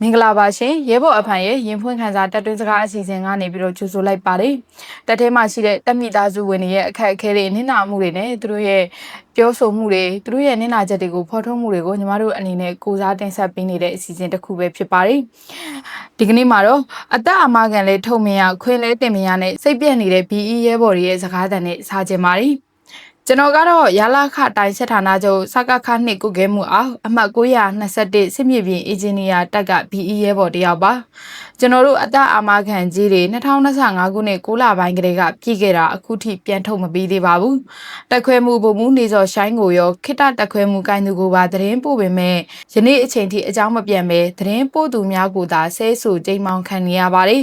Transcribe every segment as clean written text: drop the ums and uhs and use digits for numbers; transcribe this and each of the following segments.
မင်္ဂလာပါရှင်ရဲဘော်အဖန်ရဲ့ရင်ဖွင့်ခန်းစာတက်တွင်းစကားအစီအစဉ်ကနေပြီးတော့ကြိုဆိုလိုက်ပါတယ်တက်ထဲမှာရှိတဲ့တက်မိသားစုဝင်တွေရဲ့အခက်အခဲတွေနစ်နာမှုတွေနဲ့သူတို့ရဲ့ပြောဆိုမှုတွေသူတို့ရဲ့နစ်နာချက်တွေကိုဖော်ထုတ်မှုတွေကိုညီမတို့အနေနဲ့ကိုစားတင်ဆက်ပေးနေတဲ့အစီအစဉ်တစ်ခုပဲဖြစ်ပါတယ်ဒီကနေ့မှာတော့အသက်အမခံလဲထုံမရခွင်းလဲတင်မရနဲ့စိတ်ပြက်နေတဲ့ BE ရဲဘော်တွေရဲ့စကားသံနဲ့စားကြပါတယ်ကျွန်တော်ကတော့ရလာခတိုင်းစစ်ဌာနချုပ်စကခနှစ်ကုကဲမှုအောင်အမှတ်921စစ်မြေပြင်အင်ဂျင်နီယာတက်က BE ရဲဘော်တယောက်ပါကျွန်တော်တို့အသက်အာမခံကြီးတွေ2025ခုနှစ်6လပိုင်းကတည်းကပြည်ခဲ့တာအခုထိပြန်ထုတ်မပြီးသေးပါဘူးတက်ခွဲမှုပုံမှုနေစော်ရှိုင်းကိုရောခိတတက်ခွဲမှုကိုင်းသူကိုပါသတင်းပို့ပေမဲ့ယနေ့အချိန်ထိအကြောင်းမပြန်ပဲသတင်းပို့သူများကိုသာဆဲဆိုကြိမ်မောင်းခံနေရပါတယ်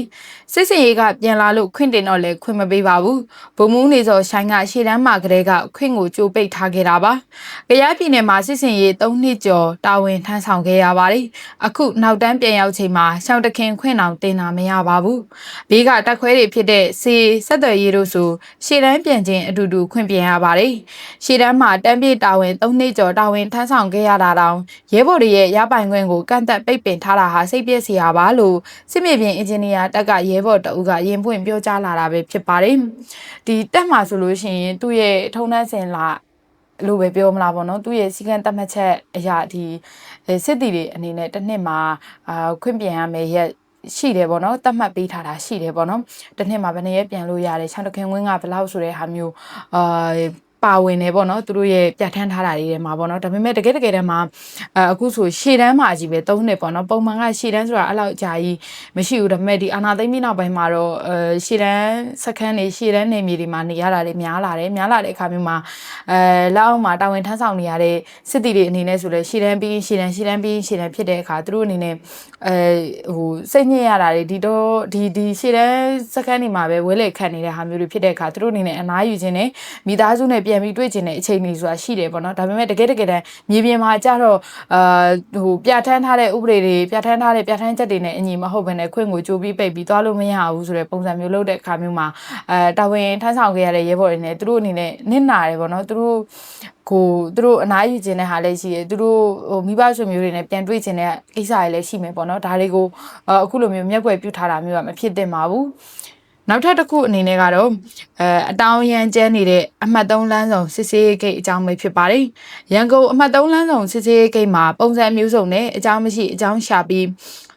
စစ်စင်ရေးကပြန်လာလို့ခွင့်တင်တော့လဲခွင့်မပေးပါဘူးပုံမှုနေစော်ရှိုင်းကရှေ့တန်းမှာကတည်းကခွင့်ကိုကြိုးပိတ်ထားခဲ့တာပါ။ကြရပြည်နယ်မှာစစ်စင်ရေး3နှစ်ကျော်တာဝန်ထမ်းဆောင်ခဲ့ရပါတယ်။အခုနောက်တန်းပြန်ရောက်ချိန်မှာရှောင်းတခင်ခွင့်အောင်တင်တာမရပါဘူး။ဘေးကတက်ခွဲတွေဖြစ်တဲ့စီဆက်သွယ်ရေးတို့ဆိုရှေ့တန်းပြန်ခြင်းအတူတူခွင့်ပြန်ရပါတယ်။ရှေ့တန်းမှာတန်းပြေတာဝန်3နှစ်ကျော်တာဝန်ထမ်းဆောင်ခဲ့ရတာတောင်ရဲဘော်တွေရဲ့ရပိုင်ခွင့်ကိုကန့်သက်ပိတ်ပင်ထားတာဟာစိတ်ပြည့်စရာပါလို့စစ်မြေပြင်အင်ဂျင်နီယာတက်ကရဲဘော်တအုပ်ကရင်ဖွင့်ပြောကြားလာတာပဲဖြစ်ပါတယ်။ဒီတက်မှာဆိုလို့ရှိရင်သူ့ရဲ့ထုံနှန်းစင်လာလို့ပဲပြောမလားပေါ့နော်သူရဲ့စီကံတတ်မှတ်ချက်အရာဒီစစ်တီတွေအနေနဲ့တစ်နှစ်မှာခွင့်ပြန်ရမယ်ရက်ရှိတယ်ပေါ့နော်တတ်မှတ်ပေးထားတာရှိတယ်ပေါ့နော်တစ်နှစ်မှာဘယ်နှစ်ရက်ပြန်လို့ရတယ်ချောင်းတခင်ဝင်းကဘယ်လောက်ဆိုတဲ့ဟာမျိုးပါဝင်နေပေါ့နော်သူတို့ရဲ့ပြဋ္ဌာန်းထားတာတွေထဲမှာပေါ့နော်ဒါပေမဲ့တကယ်တမ်းမှာအခုဆိုရှေ့တန်းမှာကြီးပဲ3နှစ်ပေါ့နော်ပုံမှန်ကရှေ့တန်းဆိုတာအဲ့လောက်ကြာကြီးမရှိဘူးဒါပေမဲ့ဒီအာနာသိမ့်ပြီးနောက်ပိုင်းမှာတော့ရှေ့တန်းစခန်းတွေရှေ့တန်းနေမြေတွေမှာနေရတာတွေများလာတဲ့အခါမျိုးမှာလောက်အောင်မှာတာဝန်ထမ်းဆောင်နေရတဲ့စစ်တီတွေအနေနဲ့ဆိုလဲရှေ့တန်းပြီးရှေ့တန်းဖြစ်တဲ့အခါသူတို့အနေနဲ့စိတ်ညစ်ရတာတွေဒီရှေ့တန်းစခန်းတွေမှာပဲဝဲလေခတ်နေတဲ့ဟာမျိုးတွေဖြစ်တဲ့အခါသူတို့အနေနဲ့အနားယူခြင်းနဲ့မိသားစုနဲ့ပြန်ပြီးတွေ့ကျင်တဲ့အချိန်တွေဆိုတာရှိတယ်ပေါ့နော်ဒါပေမဲ့တကယ်တမ်းမြေပြင်မှာကြတော့ပြဋ္ဌာန်းထားတဲ့ဥပဒေတွေပြဋ္ဌာန်းချက်တွေနဲ့အညီမဟုတ်ဘဲနဲ့ခွင့်ကိုကြိုးပြီးပိတ်ပြီးသွားလို့မရဘူးဆိုတဲ့ပုံစံမျိုးလုပ်တဲ့အခါမျိုးမှာတာဝန်ထမ်းဆောင်ခဲ့ရတဲ့ရဲဘော်တွေနဲ့သူတို့အနေနဲ့နစ်နာတယ်ပေါ့နော်သူတို့အနားယူခြင်းတဲ့ဟာလည်းရှိတယ်သူတို့မိဘဆွေမျိုးတွေနဲ့ပြန်တွေ့ခြင်းတဲ့ကိစ္စတွေလည်းရှိမယ်ပေါ့နော်ဒါတွေကိုအခုလိုမျိုးမျက်ွယ်ပြုထားတာမျိုးကမဖြစ်သင့်ပါဘူးနောက်ထပ်တစ်ခုအနေနဲ့ကတော့အတောင်ရန်ကျဲနေတဲ့အမှတ်3လမ်းဆောင်စစ်စေးဂိတ်အကြောင်းပဲဖြစ်ပါတယ်။ရန်ကုန်အမှတ်3လမ်းဆောင်စစ်စေးဂိတ်မှာပုံစံမျိုးစုံနဲ့အကြောင်းမရှိအကြောင်းရှာပြီ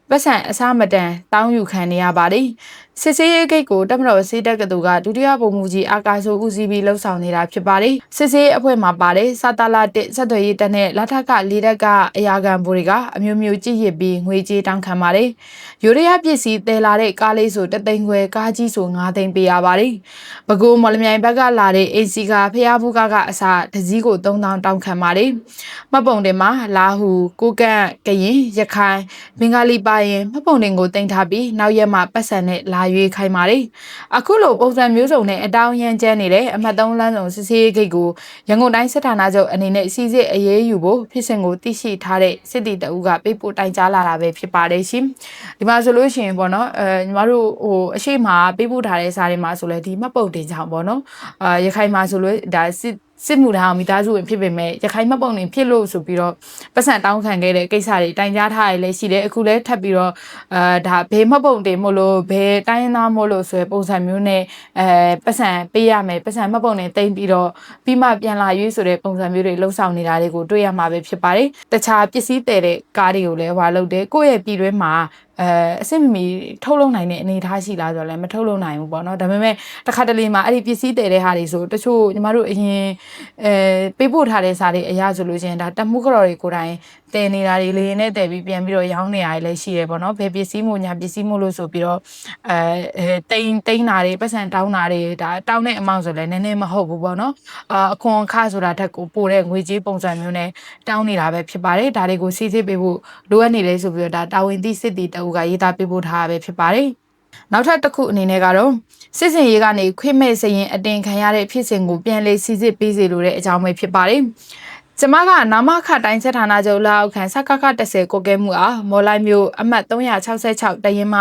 းပတ်စံအစားမတန်တောင်းယူခံနေရပါတယ်။စစ်စေးဂိတ်ကိုတပ်မတော်စေတက်ကတူကဒုတိယဗိုလ်မှူးကြီးအာကာဆိုဦးစီးပြီးလှုပ်ဆောင်နေတာဖြစ်ပါတယ်။စစ်စေးအဖွဲ့မှာပါတယ်စတာလာ1ဆက်သွယ်ရေးတပ်နဲ့လက်ထက်က၄တက်ကအရာခံဗိုလ်တွေကအမျိုးမျိုးကြည့်ရပြီးငွေကြေးတောင်းခံပါတယ်။ယူရီးယားပစ္စည်းတည်လာတဲ့ကားလေးဆို3သိန်းခွဲကားကြီးဆို9သိန်းပေးရပါတယ်။ပဲခူးမော်လမြိုင်ဘက်ကလာတဲ့အေစီကဖျားဘူးကအစားတစည်းကို3000တောင်းခံပါတယ်။မှတ်ပုံတင်မှာလာဟူကိုကန့်ကရင်ရခိုင်ဘင်္ဂလီပါရင်မှတ်ပုံတင်ကိုတင်ထားပြီးနောက်ရက်မှာပတ်စံနဲ့လာရွေးခိုင်းပါတယ်အခုလိုပုံစံမျိုးစုံနဲ့အတောင်ရန်ကျဲနေတဲ့အမှတ်3လမ်းဆောင်စစ်စေးဂိတ်ကိုရန်ကုန်တိုင်းစစ်ဌာနချုပ်အနေနဲ့စီစစ်အရေးယူဖို့ဖြစ်စဉ်ကိုသိရှိထားတဲ့စစ်တီတအုပ်ကပေးပို့တိုင်ကြားလာတာပဲဖြစ်ပါတယ်ရှင်ဒီမှာဆိုလို့ရှိရင်ပေါ့နော်ညီမတို့အရှိမပေးပို့ထားတဲ့စာတွေမှာဆိုလဲဒီမှတ်ပုံတင်ကြောင်းပေါ့နော်ရခိုင်မှာဆိုလို့ဒါစစ်မှုထမ်းအောင်မိသားစုဝင်ဖြစ်ပေမဲ့ရခိုင်မှတ်ပုံတင်ဖြစ်လို့ဆိုပြီးတော့ပတ်စံတောင်းခံခဲ့တဲ့ကိစ္စတွေတိုင်ကြားထားရလဲရှိတယ်အခုလဲထပ်ပြီးတော့ဒါဘေးမှတ်ပုံတင်မို့လို့ဘယ်တိုင်းသားမို့လို့ဆိုရပုံစံမျိုးနဲ့ပတ်စံပေးရမယ်ပတ်စံမှတ်ပုံတင်တင်ပြီးတော့ပြီးမှပြန်လာရွေးဆိုတဲ့ပုံစံမျိုးတွေလှုပ်ဆောင်နေတာတွေကိုတွေ့ရမှာပဲဖြစ်ပါတယ်တခြားပစ္စည်းတည်တဲ့ကားတွေကိုလည်းဟွာလုပ်တယ်ကိုယ့်ရဲ့ပြည်တွင်းမှာအစစ်မမီထုတ်လုပ်နိုင်တဲ့အနေအထားရှိလားဆိုတော့လည်းမထုတ်လုပ်နိုင်ဘူးပေါ့နော်ဒါပေမဲ့တစ်ခါတလေမှာအဲ့ဒီပစ္စည်းတည်တဲ့ဟာတွေဆိုတချို့ညီမတို့အရင်ပေးပို့ထားတဲ့စာတွေအရဆိုလို့ရှိရင်ဒါတမှုကတော်တွေကိုယ်တိုင်တည်နေတာတွေလေနဲ့တည်ပြီးပြန်ပြီးတော့ရောင်းနေရတယ်လည်းရှိရပေါ့နော်ဘယ်ပစ္စည်းမို့ညာပစ္စည်းမို့လို့ဆိုပြီးတော့တိန်းတာတွေပတ်စံတောင်းတာတွေဒါတောင်းတဲ့အမောင့်ဆိုလည်းနည်းနည်းမဟုတ်ဘူးပေါ့နော်အခွန်အခဆိုတာတက်ကိုပို့တဲ့ငွေကြေးပုံစံမျိုးနဲ့တောင်းနေတာပဲဖြစ်ပါတယ်ဒါတွေကိုစီစစ်ပေးဖို့လိုအပ်နေတယ်ဆိုပြီးတော့ဒါတာဝန်သိစစ်တီတအုပ်ကရေးသားပေးပို့ထားတာပဲဖြစ်ပါတယ်နောက်ထပ်တစ်ခုအနေနဲ့ကတော့စစ်စင်ရေးကနေခွင့်မဲ့စရင်အတင်ခံရတဲ့ဖြစ်စဉ်ကိုပြန်လည်စစ်ပေးစေလိုတဲ့အကြောင်းပဲဖြစ်ပါတယ် ကျမကနာမခတိုင်းစစ်ဌာနချုပ်လက်အောက်ခံစကခ10ကိုကဲမှုအားမော်လိုက်မျိုးအမှတ်366တရင်မှ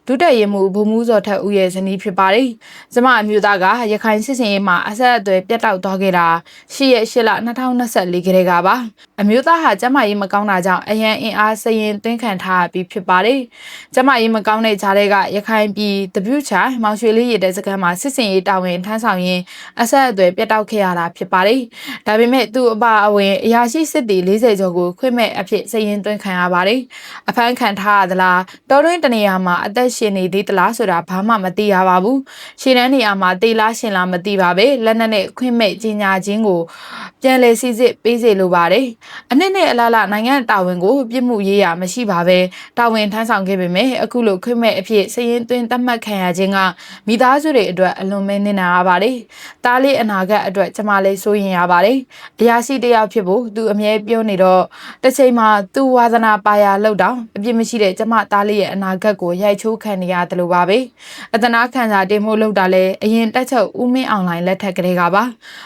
ဒုတက်ရင်မှုဘုံမှုစော်ထက်ဦးရဲ့ဇနီးဖြစ်ပါတယ်။ကျမအမျိုးသားကရခိုင်စစ်စင်ရေးမှာအဆက်အသွယ်ပြတ်တောက်သွားခဲ့တာ10ရက်8လ2024ခရကပါ။အမျိုးသားဟာကျမရေးမကောင်းတာကြောင့်အရန်အင်အားစရင်သွင်းခံထားပြီးဖြစ်ပါတယ်။ကျမရေးမကောင်းတဲ့ဂျားတွေကရခိုင်ပြည်တပြုတ်ချိုင်မောင်ရွှေလေးရတဲ့စခန်းမှာစစ်စင်ရေးတာဝန်ထမ်းဆောင်ရင်းအဆက်အသွယ်ပြတ်တောက်ခဲ့ရတာဖြစ်ပါတယ်။ဒါပေမဲ့သူ့အပအဝင်အရာရှိစစ်တီ40ကျော်ကိုခွင့်မဲ့အဖြစ်စရင်သွင်းခံရပါတယ်။အဖမ်းခံထားရသလားတောတွင်းတနေရာမှာအသက်ရှင်နေသေးသလားဆိုတာဘာမှမသိရပါဘူး။ရှင်းတန်းနေရာမှာတေးလားရှင်လားမသိပါပဲလက်နက်နဲ့ခွင့်မဲ့ကြီးညာခြင်းကိုပြန်လည်စစ်စစ်ပေးစေလိုပါတယ်။အနှစ်နဲ့အလားလားနိုင်ငံတာဝန်ကိုပြစ်မှုရေးရမရှိပါပဲတာဝန်ထမ်းဆောင်ခဲ့ပေမဲ့အခုလိုခွင့်မဲ့အဖြစ်စရင်သွင်းသတ်မှတ်ခံရခြင်းကမိသားစုတွေအတွက်အလွန်မဲနစ်နာရပါတယ်။တားလေးအနာဂတ်အတွက်ကျမလည်းစိုးရင်ရပါတယ်။အရာရှိတယောက်ဖြစ်ဖို့သူအမြဲပြောနေတော့တစ်ချိန်မှာသူဝါသနာပါရလောက်တောင်အပြစ်မရှိတဲ့ကျမသားလေးရဲ့အနာဂတ်ကိုရိုက်ချိုးခံနေရတယ်လို့ပါပဲအတနာခံစာတင်မို့လောက်တာလဲအရင်တက်ချုပ်ဦးမင်းအောင်လိုင်းလက်ထက်ကလေးကပါ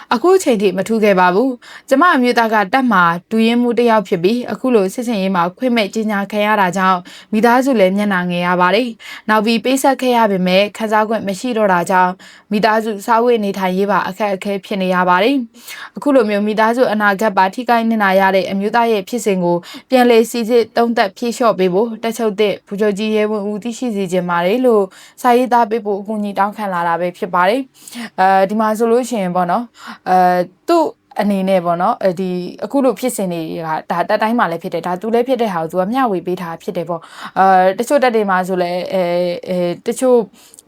အခုချိန်ထိမထူးခဲ့ပါဘူးကျမအမျိုးသားကတက်မှာဒူရင်မှုတယောက်ဖြစ်ပြီးအခုလိုစစ်စင်ရေးမှာခွင့်မဲ့ကြီးညာခံရတာကြောင့်မိသားစုလည်းမျက်နှာငယ်ရပါတယ်နောက်ပြီးပေးဆက်ခဲ့ရပေမဲ့ခန်းစားခွင့်မရှိတော့တာကြောင့်မိသားစုစားဝတ်နေထိုင်ရေးပါအခက်အခဲဖြစ်နေရပါတယ်အခုလိုမျိုးမိသားစုအနာဂတ်ပါထိခိုက်နေနာရတဲ့အမျိုးသားရဲ့ဖြစ်စဉ်ကိုပြန်လည်စီစစ်သုံးသပ်ဖြေလျှော့ပေးဖို့တက်ချုပ်တဲ့ဗိုလ်ချုပ်ကြီးရဲဝင်ဦးသိရှိစီခြင်းပါတယ်လို့စာရေးသားပေးဖို့အကူအညီတောင်းခံလာတာပဲဖြစ်ပါတယ်ဒီမှာဆိုလို့ရှိရင်ပေါ့နော်သူ့အနေနဲ့ပေါ့နော်ဒီအခုလိုဖြစ်စဉ်တွေကဒါတက်တိုင်းမှာလည်းဖြစ်တယ်ဒါသူလည်းဖြစ်တဲ့ဟာကိုသူကမျှဝေပေးထားဖြစ်တယ်ပေါ့တချို့တက်တွေမှာဆိုလဲတချို့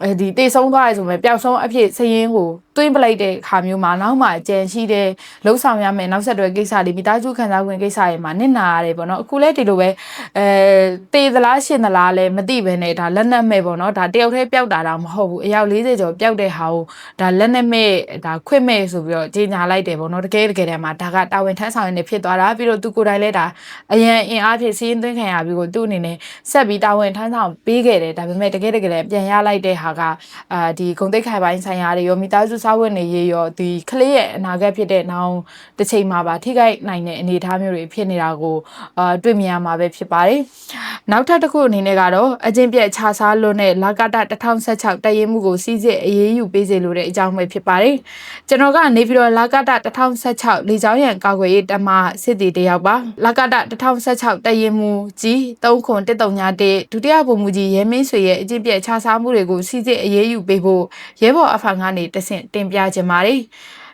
ဒီတေဆုံးသွားရဆိုမဲ့ပျောက်ဆုံးအဖြစ်စရင်ကိုသွင်းပလိုက်တဲ့ခါမျိုးမှာနောက်မှကြံရှိတဲ့လှုပ်ဆောင်ရမယ်နောက်ဆက်တွဲကိစ္စတွေမိသားစုခံစားဝင်ကိစ္စတွေမှာနစ်နာရတယ်ပေါ့နော်အခုလဲဒီလိုပဲတေသလားရှင်သလားလဲမသိဘဲနဲ့ဒါလက်နက်မဲ့ပေါ့နော်ဒါတယောက်တည်းပျောက်တာတော့မဟုတ်ဘူးအယောက်40ကျော်ပျောက်တဲ့ဟာကိုဒါလက်နက်မဲ့ဒါခွင့်မဲ့ဆိုပြီးတော့ကြီးညာလိုက်တယ်ပေါ့နော်တကယ်တမ်းမှာဒါကတာဝန်ထမ်းဆောင်ရနေဖြစ်သွားတာပြီးတော့သူကိုယ်တိုင်လဲဒါအရန်အင်အားဖြင့်စီးရင်သွင်းခံရပြီးကိုသူ့အနေနဲ့ဆက်ပြီးတာဝန်ထမ်းဆောင်ပေးခဲ့တယ်ဒါပေမဲ့တကယ်လည်းပြန်ရလိုက်တဲ့ဟာကဒီဂုံတိတ်ခိုင်ပိုင်းဆိုင်ရာတွေရောမိသားစုစားဝတ်နေရေးရောဒီကလေးရဲ့အနာဂတ်ဖြစ်တဲ့နောက်တစ်ချိန်မှာပါထိခိုက်နိုင်တဲ့အနေအထားမျိုးတွေဖြစ်နေတာကိုတွေ့မြင်ရမှာပဲဖြစ်ပါတယ်နောက်ထပ်တစ်ခုအနေနဲ့ကတော့အကျင့်ပြတ်ခြားစားလွတ်တဲ့လာကတ1016တရင်မှုကိုစီးစစ်အရေးယူပေးစေလိုတဲ့အကြောင်းပဲဖြစ်ပါတယ်ကျွန်တော်ကနေပြီးတော့လာကတ1016လေကြောင်းရန်ကာကွယ်ရေးတမစစ်တီတယောက်ပါလာကတ1016တရင်မှုကြီး30131ဒုတိယဗိုလ်မှူးကြီးရဲမင်းဆွေရဲ့အကျင့်ပြတ်ခြားစားမှုတွေကိုစီးစစ်အရေးယူပေးဖို့ရဲဘော်အဖန်ကနေတဆင့်တင်ပြခြင်းပါတယ်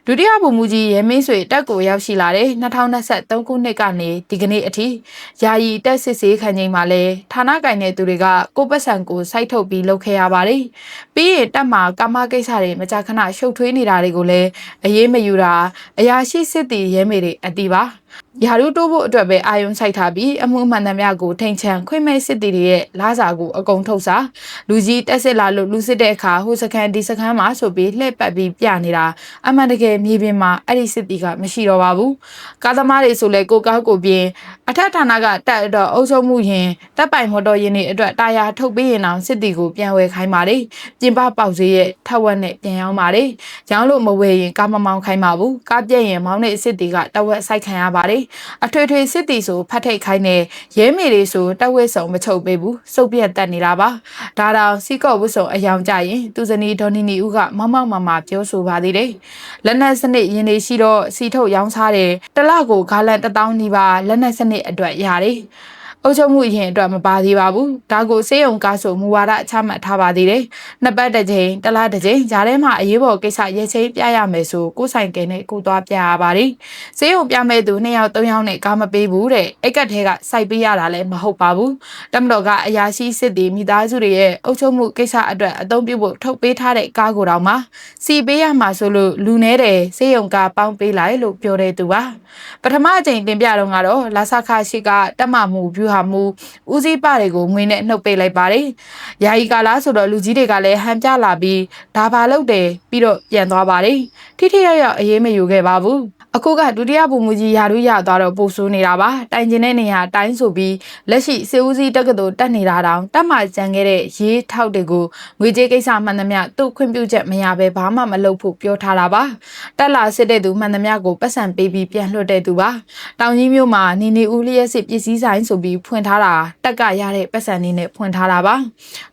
ဒုတိယဗိုလ်မှူးကြီးရဲမင်းဆွေတက်ကိုရောက်ရှိလာတဲ့2023ခုနှစ်ကနေဒီကနေ့အထိယာယီတက်စစ်ဆေးခံချိန်မှာလဲဌာနကိုင်တဲ့သူတွေကကိုပတ်စံကိုစိုက်ထုတ်ပြီးလုပ်ခဲ့ရပါတယ်။ပြီးရင်တက်မှာကာမကိစ္စတွေမကြာခဏရှုပ်ထွေးနေတာတွေကိုလည်းအရေးမယူတာအရာရှိစစ်တီရဲမေတွေအတီးပါယာရုတိုးဖို့အတွက်ပဲအာယုံစိုက်ထားပြီးအမှုမှန်သမျှကိုထိန်ချန်ခွင့်မဲ့စစ်တီတွေရဲ့လာစာကိုအကုန်ထုတ်စာလူကြီးတက်စစ်လာလို့လူစစ်တဲ့အခါဟိုစကန်ဒီစကန်မှာဆိုပြီးလှည့်ပတ်ပြီးပြနေတာအမှန်တကယ်မြေပြင်မှာအဲ့ဒီစစ်တီကမရှိတော့ပါဘူးကားသမားတွေဆိုလဲကိုကားကိုပြင်းအထက်ဌာနကတက်တော့အုပ်ချုပ်မှုရင်တပ်ပိုင်မော်တော်ယာဉ်တွေအတွက်တာယာထုတ်ပေးရင်အောင်စစ်တီကိုပြန်ဝယ်ခိုင်းပါတယ်ပြင်ပပေါက်ဈေးရဲ့ထက်ဝက်နဲ့ပြန်ရောင်းပါတယ်ရောင်းလို့မဝယ်ရင်ကားမမောင်းခိုင်းပါဘူးကားပြက်ရင်မောင်းတဲ့စစ်တီကတဝက်စိုက်ခံရပါတယ်အထွေထွေစစ်တီဆိုဖတ်ထိတ်ခိုင်းနေရဲမေတွေဆိုတက်ဝက်စုံမချုပ်ပေးဘူးစုပ်ပြက်တက်နေတာပါဒါတောင်စီကော့ဝတ်စုံအယောင်ကြရင်သူဇနီးဒေါ်နီနီဦးကမောက်မပြောဆိုပါသေးတယ်လက်နက်စနစ်ရင်တွေရှိတော့စီထုတ်ရောင်းစားတယ်တလကိုဂါလန်1000နီးပါးလက်နက်စနစ်အတွက်ရတယ်အုပ်ချုပ်မှုအရင်အတွက်မပါသေးပါဘူးဒါကိုစေယုံကားဆိုမူဝါဒချမှတ်ထားပါသေးတယ်နှစ်ပတ်တစ်ချိန်တစ်လတစ်ချိန်ဂျားထဲမှာအရေးပေါ်ကိစ္စရဲချင်းပြရမယ်ဆိုကိုဆိုင်ကဲနဲ့ကိုသွားပြရပါတယ်စေယုံပြမဲ့သူ2ယောက်3ယောက်နဲ့ကားမပေးဘူးတဲ့အိတ်ကတ်ထဲကစိုက်ပေးရတာလည်းမဟုတ်ပါဘူးတမတော်ကအရာရှိစစ်တီမိသားစုတွေရဲ့အုပ်ချုပ်မှုကိစ္စအတွက်အသုံးပြုဖို့ထုတ်ပေးထားတဲ့ကားကိုတောင်မှစီပေးရမှာဆိုလို့လူနေတယ်စေယုံကားပေါင်းပေးလိုက်လို့ပြောတဲ့သူပါပထမအကြိမ်တင်ပြတော့ကတော့လာဆခရှိကတက်မှမှုဗျူဟာမှုဦးစီးပတွေကိုငွေနဲ့နှုတ်ပေးလိုက်ပါတယ်။ယာယီကာလဆိုတော့လူကြီးတွေကလည်းဟန်ပြလာပြီးဒါပါလုပ်တယ်ပြီးတော့ပြန်သွားပါတယ်။ထိထိရောက်ရောက်အရေးမယူခဲ့ပါဘူး အခုကဒုတိယပုံမှုကြီးယာတို့ရသွားတော့ပို့ဆိုးနေတာပါတိုင်ကျင်တဲ့နေရာတိုင်းဆိုပြီးလက်ရှိစေဦးစီးတက္ကသိုလ်တက်နေတာတောင်တက်မှကျန်ခဲ့တဲ့ရေးထောက်တွေကိုငွေကြေးကိစ္စမှန်သမျှသူ့ခွင့်ပြုချက်မရဘဲဘာမှမလုပ်ဖို့ပြောထားတာပါတက်လာစစ်တဲ့သူမှန်သမျှကိုပတ်စံပေးပြီးပြန်လွှတ်တဲ့သူပါတောင်ကြီးမြို့မှာနေဦးလျက်စစ်ပစ္စည်းဆိုင်ဆိုပြီးဖွင့်ထားတာတက်ကရတဲ့ပတ်စံလေးနဲ့ဖွင့်ထားတာပါ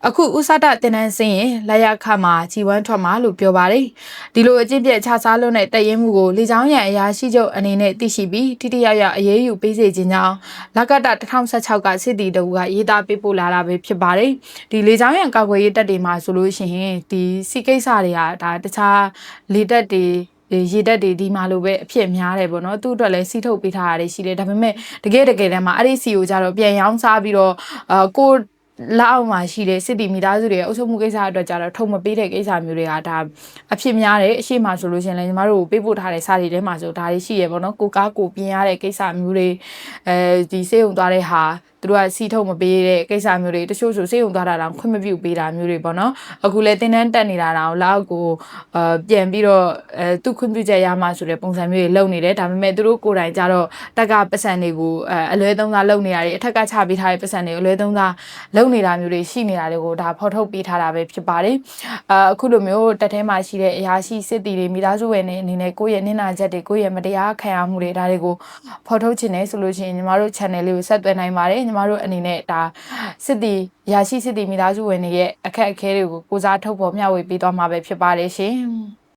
အခုဥစတတင်တန်းစင်းရင်လက်ရခမှာជីဝမ်းထွက်မှာလို့ပြောပါတယ်ဒီလိုအကျင့်ပြက်ခြားစားလွန်းတဲ့တရင်မှုကိုလေချောင်းရံအရာရှိချုပ်အနေနဲ့သိရှိပြီးထိထိရောက်ရောက်အရေးယူပေးစေခြင်းကြောင့်လက်ကတ2016ကစစ်တီတအူကရေးသားပေးပို့လာတာပဲဖြစ်ပါတယ်ဒီလေချောင်းရံကာကွယ်ရေးတပ်တွေမှာဆိုလို့ရှိရင်ဒီစီကိစ္စတွေကဒါတခြားလေတပ်တွေရေတက်တွေဒီမှာလိုပဲအဖြစ်များတယ်ပေါ့နော်သူ့အတွက်လည်းစီးထုတ်ပေးထားတာရှိတယ်ဒါပေမဲ့တကယ်တမ်းမှာအဲ့ဒီစီကိုကြတော့ပြန်ရောင်းစားပြီးတော့ကိုလောက်မှရှိတဲ့စစ်တီမိသားစုတွေအုပ်ချုပ်မှုကိစ္စအတွက်ကြတော့ထုံမပေးတဲ့ကိစ္စမျိုးတွေကဒါအဖြစ်များတယ်အရှိမှဆိုလို့ရှိရင်လည်းညီမတို့ပေးပို့ထားတဲ့စာတွေထဲမှာဆိုဒါတွေရှိရပေါ့နော်ကိုကားကိုပြင်ရတဲ့ကိစ္စမျိုးတွေဒီစေုံသွားတဲ့ဟာသူတို့ကစီထုတ်မပေးတဲ့ကိစ္စမျိုးတွေတချို့ဆိုစေုံသွားတာတောင်ခွင့်မပြုပေးတာမျိုးတွေပေါ့နော်အခုလည်းတင်းတန်းတက်နေတာတောင်လောက်ကိုပြန်ပြီးတော့သူခွင့်ပြုချက်ရမှဆိုတဲ့ပုံစံမျိုးတွေလုပ်နေတယ်ဒါပေမဲ့သူတို့ကိုယ်တိုင်ကြတော့တက်ကပတ်စံတွေကိုအလွဲသုံးစားလုပ်နေတာတွေအထက်ကချပေးထားတဲ့ပတ်စံတွေအလွဲသုံးစားလုပ်နေတာမျိုးတွေရှိနေတာတွေကိုဒါဖော်ထုတ်ပေးထားတာပဲဖြစ်ပါတယ်အခုလိုမျိုးတက်ထဲမှာရှိတဲ့အရာရှိစစ်တီတွေမိသားစုဝင်တွေအနေနဲ့ကိုယ့်ရဲ့နင့်နာချက်တွေကိုယ့်ရဲ့မတရားခံရမှုတွေဒါတွေကိုဖော်ထုတ်ချင်တယ်ဆိုလို့ရှိရင်ညီမတို့ channel လေးကိုဆက်သွယ်နိုင်ပါတယ်ညီမတို့အနေနဲ့ဒါစစ်တီရရှိစစ်တီမိသားစုဝင်တွေရဲ့အခက်အခဲတွေကိုကိုစားထုတ်ဖို့မျှဝေပေးသွားမှာပဲဖြစ်ပါတယ်ရှင်